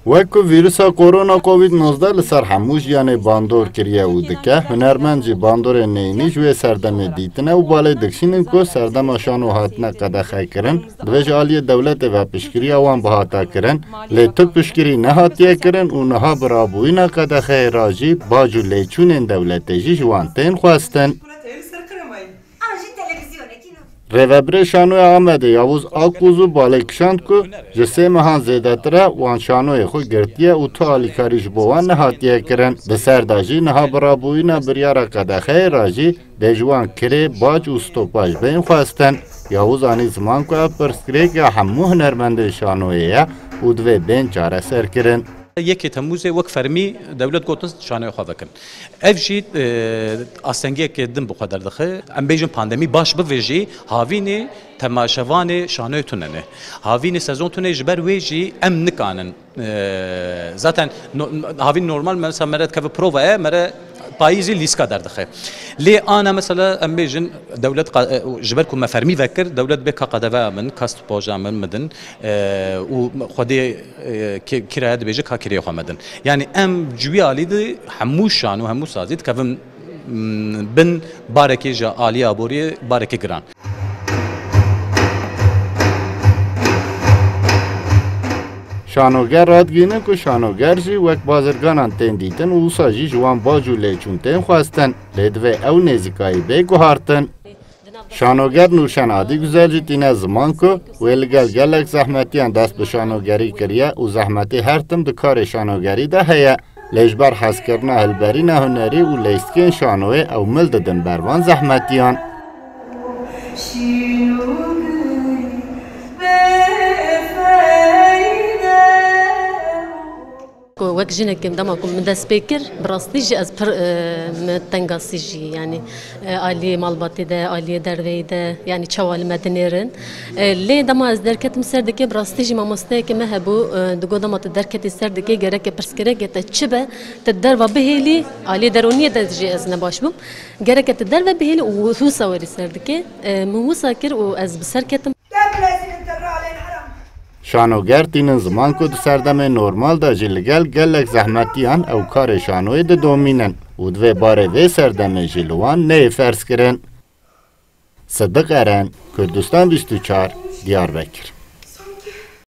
وکو ویروسا کرونا کووید-19 لسر هموش یعنی باندور کریه و دکه هنرمند جی باندور نینیش و سردم دیتنه و بالای دکشینن که سردم شان و هاتنه قدخه کرن دوش آلی دولت و پشکری آوان بهاتا کرن لیتو پشکری نهاتیه کرن و نها برابوین قدخه راجی باجو لیچون دولت جی جوانتین خواستن Revebri şanoy Ahmedi Yavuz Akbuzu balekşand ku jise mehan zêdetre wan şanoyê xwe girtiye û tu alîkarî ji bo wan nehatiye kirin. Di ser da jî niha birabûyîna biryara qedexeyê ra jî dê ji wan kirê, bac û stopaj bên xwestin. Yavuz anî ziman ku ev pirsgirêka hemû hunermendên şanoyê ye û divê bên çareser kirin. یکی تموزه وک فرمی دولت گوتن شانه خواه بکن. افجی آسنگی که دم بخدر دخه. ام بیشتر پاندمی باش بویجی هاوینه تماشاوانه شانه تونه. هاوینه سزون تونه جبر ویجی ام نکانن. zaten هاوین نورمال مثلا مرد که پروفه مره پاییزی لیست کار دخه. لی آن مثلا ام بیشتر دولت جبر کم فرمی وکر دولت به کاقدوه من کاست پاجا من مدن و خودی کرایه بیشتر کاکریه خامدن. یعنی ام جوی علیده هموشان و هموش سازید که بن بارکی جا عالی آبوری بارکی گران. شانوگر رادگینه که شانوگر جی وک بازرگانان تین دیتن و اوسا جی جوان باجو لیچون تین خواستن لیدوه او نزیکایی بی گوهارتن. شانوگر نوشن عادی گزل جی تینه زمان که ویلگل گلک زحمتیان دست به شانوگری کریه و زحمتی هر تم دکار شانوگری ده هیه. لیجبر حس کرنا هلبری نهنری و لیستکین شانوی او ملد دن بروان زحمتیان. وقت جينا كم دما كم من دسبيكر براستيجي از بر متنقاسيجي يعني آلي مالباتي ده آلي دروي ده يعني شوال مدنيرن ليه دما از دركت مسردكي براستيجي ما مستيك ما هبو دقو دما تدركت السردكي جرك برسكرك تتشبه تدروا بهلي آلي درونية تجي از نباشبم جرك تدروا بهلي وهو صوري سردكي مو ساكر واز بسركتم شانوگر تینن زمان که دو سردم نورمال دا جلگل گلک زحمتیان او کار شانوی ده دومینن و دوی باره وی سردم جلوان نه فرس کرن. صدق ارن، کردستان 24 دیاربکر.